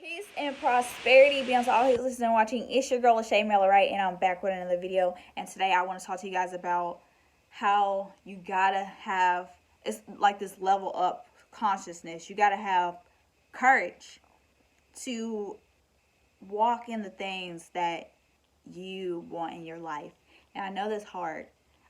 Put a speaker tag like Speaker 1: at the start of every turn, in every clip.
Speaker 1: Peace and prosperity be unto all who's listening and watching. It's your girl, Lachey Miller, right? And I'm back with another video. And today I want to talk to you guys about how you gotta have, it's like this level up consciousness. You gotta have courage to walk in the things that you want in your life. And I know that's hard.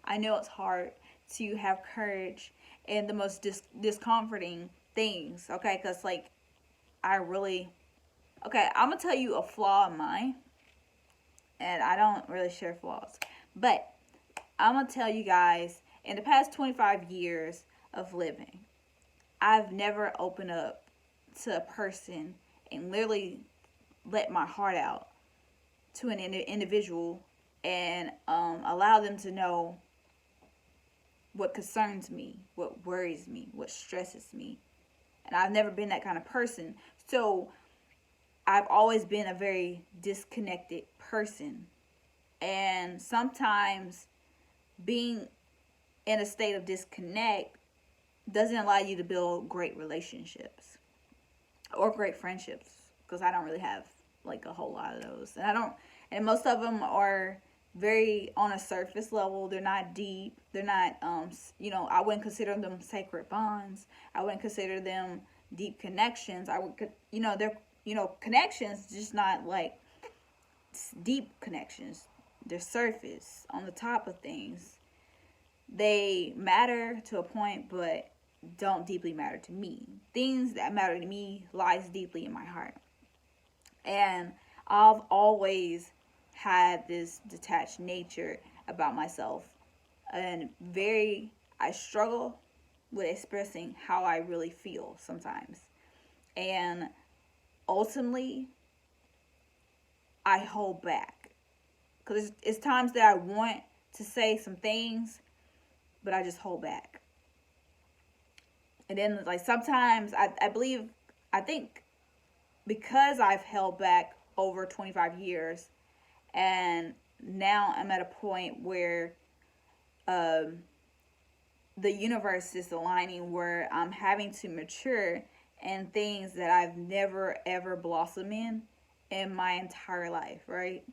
Speaker 1: I know it's hard to have courage in the most discomforting things, okay? Because, like, I really Okay, I'm gonna tell you a flaw of mine, and I don't really share flaws, but I'm gonna tell you guys in the past 25 years of living, I've never opened up to a person and literally let my heart out to an individual and allow them to know what concerns me, what worries me, what stresses me. And I've never been that kind of person. So I've always been a very disconnected person. And sometimes being in a state of disconnect doesn't allow you to build great relationships or great friendships, because I don't really have like a whole lot of those. And most of them are very on a surface level. They're not deep. They're not, I wouldn't consider them sacred bonds. I wouldn't consider them deep connections. They're connections, just not like deep connections. They're surface, on the top of things. They matter to a point, but don't deeply matter to me. Things that matter to me lies deeply in my heart. And I've always had this detached nature about myself, and I struggle with expressing how I really feel sometimes. And ultimately, I hold back, because it's times that I want to say some things, but I just hold back. And then, like, sometimes I think because I've held back over 25 years, and now I'm at a point where um, the universe is aligning, where I'm having to mature in things that I've never ever blossomed in my entire life, right?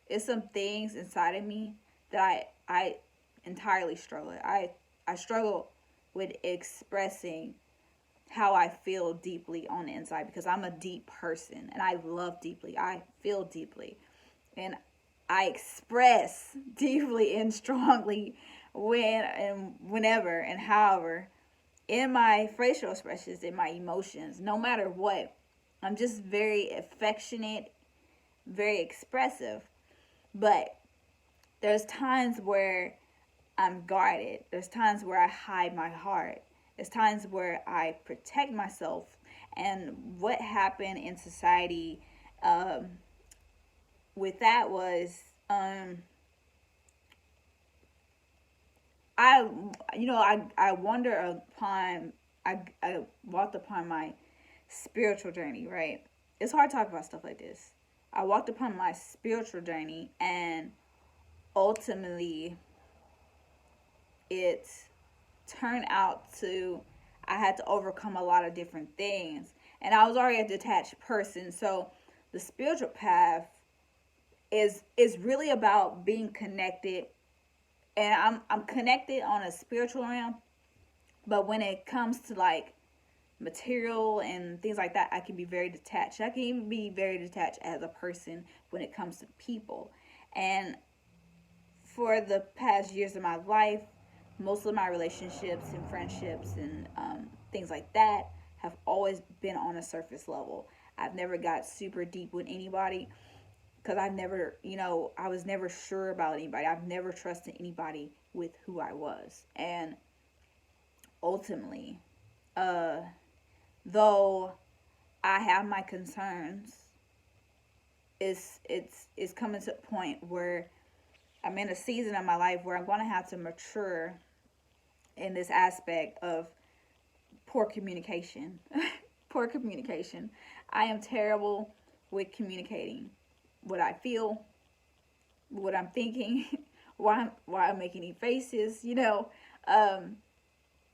Speaker 1: It's some things inside of me that I entirely struggle. I struggle with expressing how I feel deeply on the inside, because I'm a deep person and I love deeply. I feel deeply. And I express deeply and strongly when and whenever and however, in my facial expressions, in my emotions, no matter what. I'm just very affectionate, very expressive. But there's times where I'm guarded. There's times where I hide my heart. There's times where I protect myself. And what happened in society um, with that was, I I wonder upon I walked upon my spiritual journey, right? It's hard to talk about stuff like this. I walked upon my spiritual journey, and ultimately it turned out to, I had to overcome a lot of different things. And I was already a detached person, so the spiritual path is really about being connected. And I'm connected on a spiritual realm, but when it comes to like material and things like that, I can be very detached. I can even be very detached as a person when it comes to people. And for the past years of my life, most of my relationships and friendships and things like that have always been on a surface level. I've never got super deep with anybody, because I was never sure about anybody. I've never trusted anybody with who I was. And ultimately, uh, though I have my concerns, it's coming to a point where I'm in a season of my life where I'm going to have to mature in this aspect of poor communication. Poor communication. I am terrible with communicating what I feel, what I'm thinking, why I'm making any faces, um,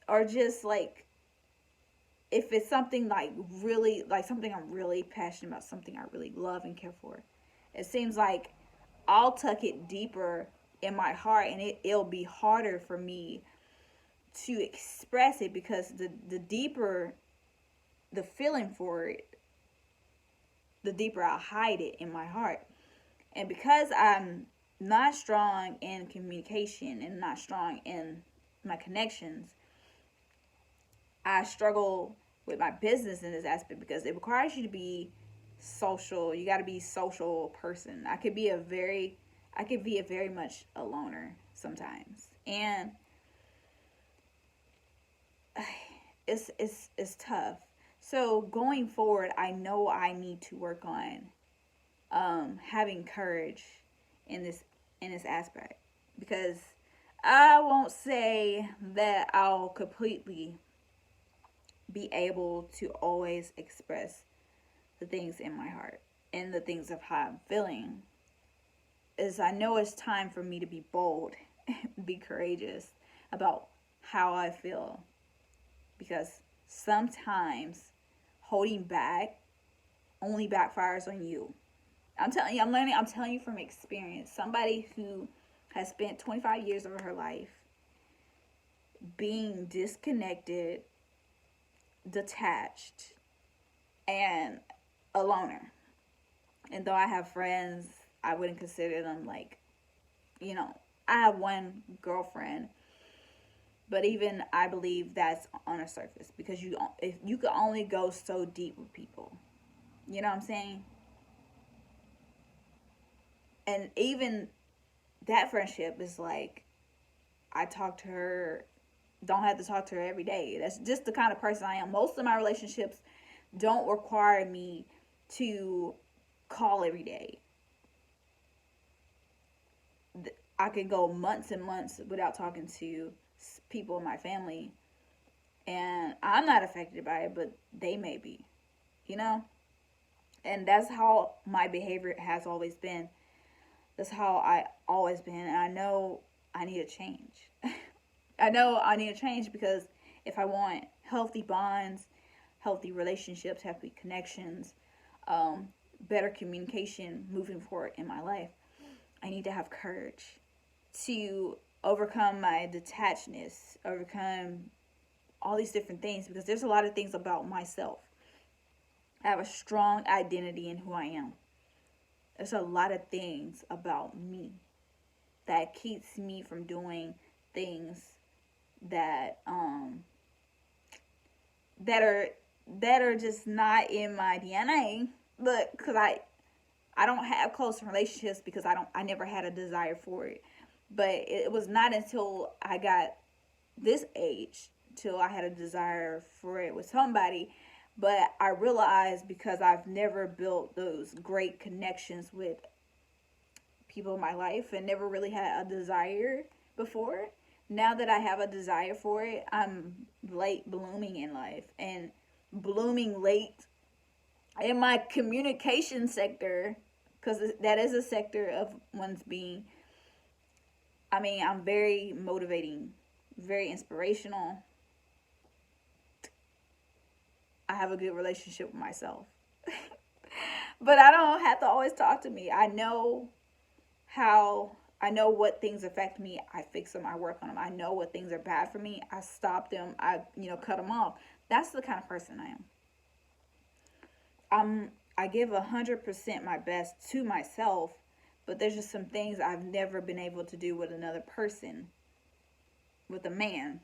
Speaker 1: or just like if it's something like really, like something I'm really passionate about, something I really love and care for, it seems like I'll tuck it deeper in my heart, and it'll be harder for me to express it, because the deeper the feeling for it, the deeper I'll hide it in my heart. And because I'm not strong in communication and not strong in my connections, I struggle with my business in this aspect, because it requires you to be social. You got to be a social person. I could be a very much a loner sometimes, and it's tough. So going forward, I know I need to work on having courage in this aspect, because I won't say that I'll completely be able to always express the things in my heart and the things of how I'm feeling. Is I know it's time for me to be bold, be courageous about how I feel, because sometimes holding back only backfires on you. I'm telling you, I'm telling you from experience. Somebody who has spent 25 years of her life being disconnected, detached, and a loner. And though I have friends, I wouldn't consider them like, you know, I have one girlfriend, but even I believe that's on a surface, because if you can only go so deep with people. You know what I'm saying? And even that friendship is like, I talk to her, don't have to talk to her every day. That's just the kind of person I am. Most of my relationships don't require me to call every day. I could go months and months without talking to people in my family, and I'm not affected by it, but they may be, you know? And that's how my behavior has always been. That's how I always been, and I know I need to change. I know I need to change, because if I want healthy bonds, healthy relationships, healthy connections, better communication moving forward in my life, I need to have courage to overcome my detachedness, overcome all these different things, because there's a lot of things about myself. I have a strong identity in who I am. There's a lot of things about me that keeps me from doing things that that are just not in my DNA. Look, because I don't have close relationships, because I never had a desire for it. But it was not until I got this age till I had a desire for it with somebody. But I realized, because I've never built those great connections with people in my life and never really had a desire before, now that I have a desire for it, I'm late blooming in life, and blooming late in my communication sector, because that is a sector of one's being. I mean, I'm very motivating, very inspirational. I have a good relationship with myself. But I don't have to always talk to me. I know what things affect me. I fix them. I work on them. I know what things are bad for me. I stop them. I cut them off. That's the kind of person I am. I give 100% my best to myself, but there's just some things I've never been able to do with another person, with a man.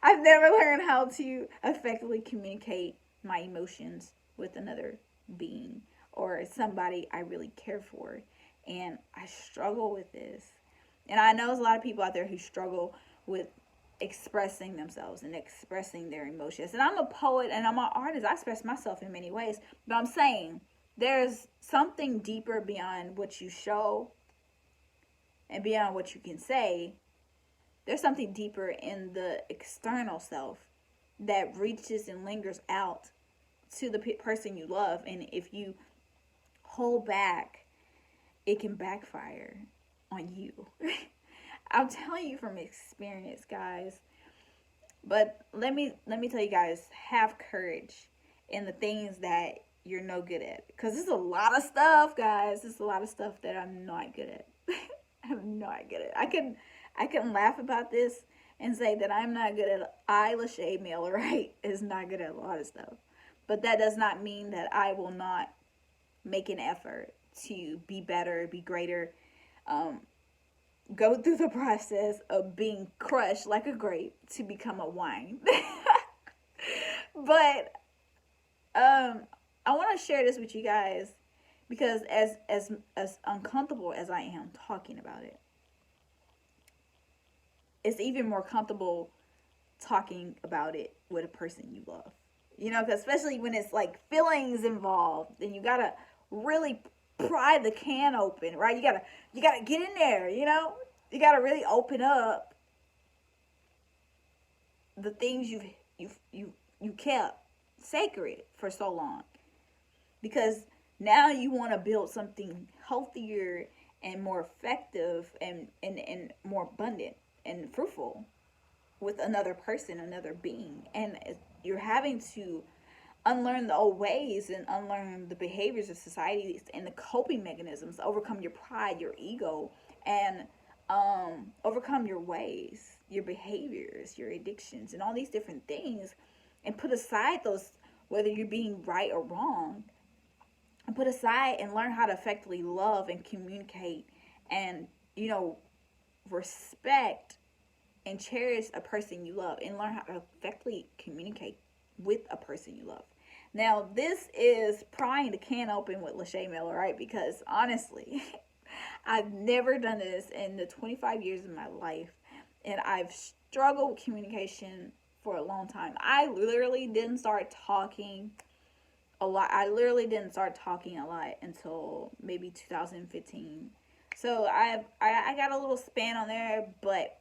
Speaker 1: I've never learned how to effectively communicate my emotions with another being or somebody I really care for. And I struggle with this. And I know there's a lot of people out there who struggle with expressing themselves and expressing their emotions. And I'm a poet and I'm an artist. I express myself in many ways. But I'm saying there's something deeper beyond what you show and beyond what you can say. There's something deeper in the external self that reaches and lingers out to the person you love. And if you hold back, it can backfire on you. I'm telling you from experience, guys. But let me tell you guys, have courage in the things that you're no good at. Because there's a lot of stuff, guys. There's a lot of stuff that I'm not good at. I'm not good at. I can laugh about this and say that I'm not good at Lachey Miller, right? Is not good at a lot of stuff. But that does not mean that I will not make an effort to be better, be greater, um, go through the process of being crushed like a grape to become a wine. But I want to share this with you guys because as uncomfortable as I am talking about it, it's even more comfortable talking about it with a person you love. You know, because especially when it's like feelings involved, then you gotta really pry the can open, right? You gotta get in there. You know, you gotta really open up the things you kept sacred for so long, because now you want to build something healthier and more effective and more abundant and fruitful with another person, another being. And you're having to unlearn the old ways and unlearn the behaviors of society and the coping mechanisms, overcome your pride, your ego, and overcome your ways, your behaviors, your addictions, and all these different things, and put aside those, whether you're being right or wrong, and put aside and learn how to effectively love and communicate and, you know, respect and cherish a person you love, and learn how to effectively communicate with a person you love. Now, this is prying the can open with Lachey Miller, right? Because honestly, I've never done this in the 25 years of my life, and I've struggled with communication for a long time. I literally didn't start talking a lot. I literally didn't start talking a lot until maybe 2015. So I got a little span on there, but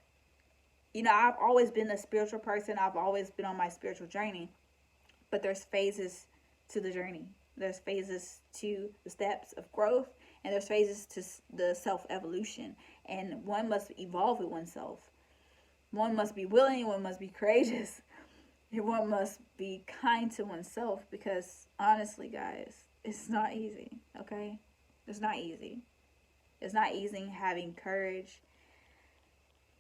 Speaker 1: you know, I've always been a spiritual person. I've always been on my spiritual journey, but there's phases to the journey. There's phases to the steps of growth, and there's phases to the self-evolution, and one must evolve with oneself. One must be willing, one must be courageous, and one must be kind to oneself, because honestly, guys, it's not easy, okay? It's not easy. It's not easy having courage.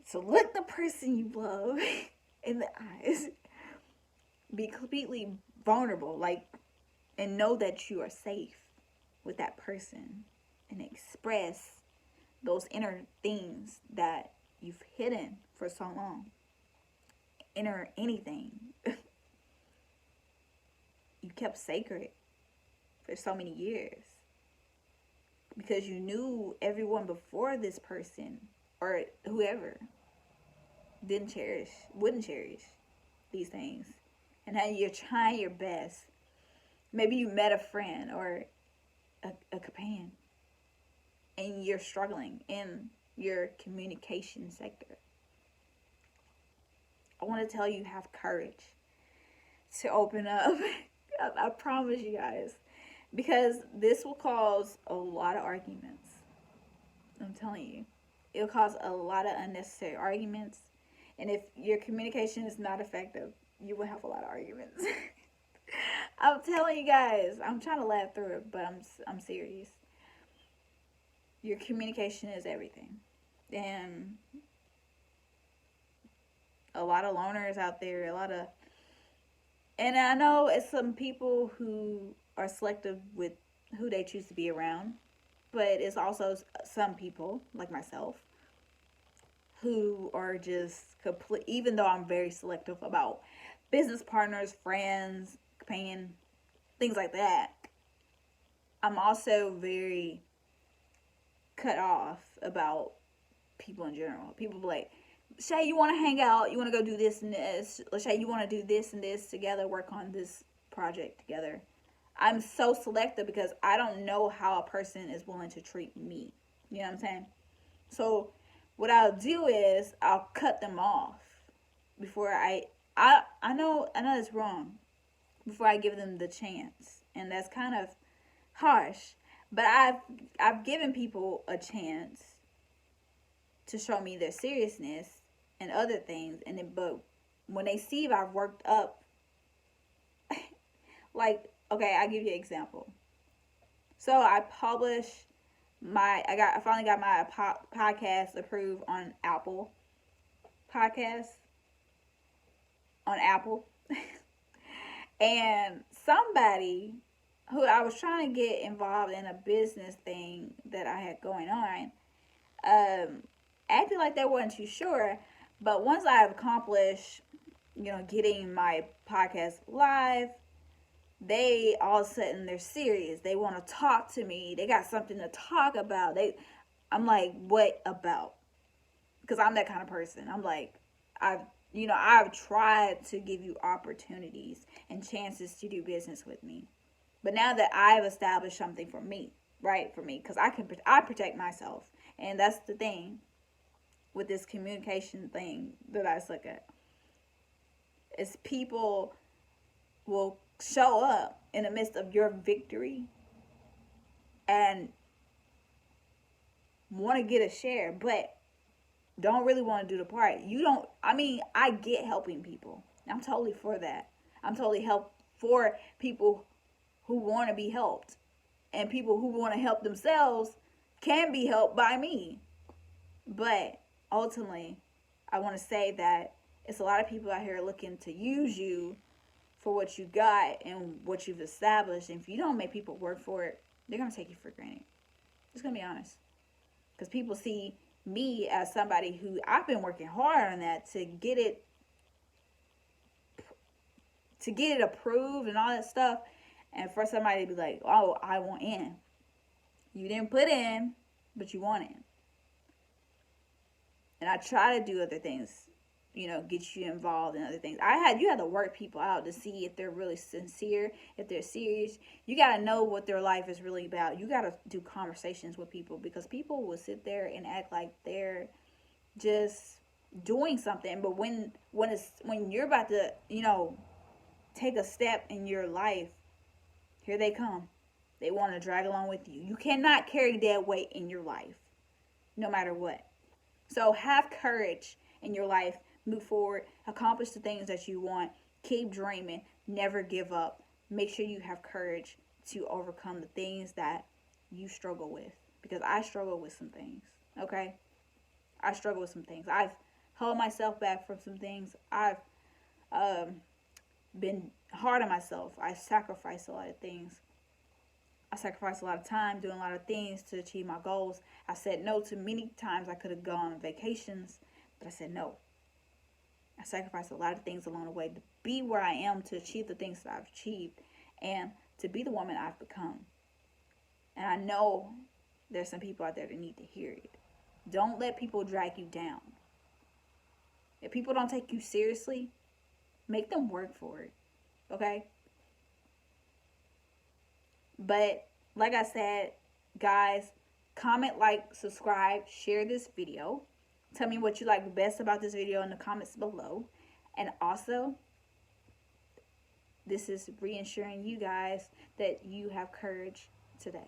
Speaker 1: So look the person you love in the eyes. Be completely vulnerable, like, and know that you are safe with that person, and express those inner things that you've hidden for so long. Inner anything you kept sacred for so many years, because you knew everyone before this person or whoever wouldn't cherish these things, and how you're trying your best. Maybe you met a friend or a companion, and you're struggling in your communication sector. I want to tell you, have courage to open up. I promise you guys, because this will cause a lot of arguments. I'm telling you, it'll cause a lot of unnecessary arguments, and if your communication is not effective, you will have a lot of arguments. I'm telling you guys, I'm trying to laugh through it, but I'm serious. Your communication is everything, and a lot of loners out there, and I know it's some people who are selective with who they choose to be around, but it's also some people like myself who are just complete. Even though I'm very selective about business partners, friends, companion, things like that, I'm also very cut off about people in general. People be like, Shay, you want to hang out? You want to go do this and this? Shay, you want to do this and this together? Work on this project together. I'm so selective because I don't know how a person is willing to treat me. You know what I'm saying? So what I'll do is I'll cut them off before I know it's wrong, before I give them the chance. And that's kind of harsh, but I've given people a chance to show me their seriousness and other things, and then, but when they see if I've worked up, like, okay, I'll give you an example. So I published I finally got my podcast approved on Apple Podcasts, on Apple. And somebody who I was trying to get involved in a business thing that I had going on, acted like they wasn't too sure. But once I have accomplished, getting my podcast live, they all of a sudden they're serious. They want to talk to me. They got something to talk about. I'm like, what about? Because I'm that kind of person. I'm like, I've tried to give you opportunities and chances to do business with me. But now that I've established something for me, right? For me, because I protect myself. And that's the thing with this communication thing that I suck at. Is people will show up in the midst of your victory and want to get a share, but don't really want to do the part. I get helping people. I'm totally for that. I'm totally for people who want to be helped. And people who want to help themselves can be helped by me. But ultimately, I want to say that it's a lot of people out here looking to use you for what you got and what you've established. And if you don't make people work for it, they're going to take you for granted. Just going to be honest. Because people see me as somebody who I've been working hard on that to get it approved and all that stuff. And for somebody to be like, oh, I want in. You didn't put in, but you want in. And I try to do other things, get you involved in other things. You had to work people out to see if they're really sincere, if they're serious. You got to know what their life is really about. You got to do conversations with people, because people will sit there and act like they're just doing something. But when you're about to, take a step in your life, here they come. They want to drag along with you. You cannot carry that weight in your life, no matter what. So have courage in your life. Move forward. Accomplish the things that you want. Keep dreaming. Never give up. Make sure you have courage to overcome the things that you struggle with. Because I struggle with some things. Okay? I struggle with some things. I've held myself back from some things. I've been hard on myself. I sacrificed a lot of things. I sacrificed a lot of time doing a lot of things to achieve my goals. I said no to many times. I could have gone on vacations, but I said no. I sacrificed a lot of things along the way to be where I am, to achieve the things that I've achieved, and to be the woman I've become. And I know there's some people out there that need to hear it. Don't let people drag you down. If people don't take you seriously, make them work for it. Okay? But like I said, guys, comment, like, subscribe, share this video. Tell me what you like best about this video in the comments below. And also, this is reassuring you guys that you have courage today.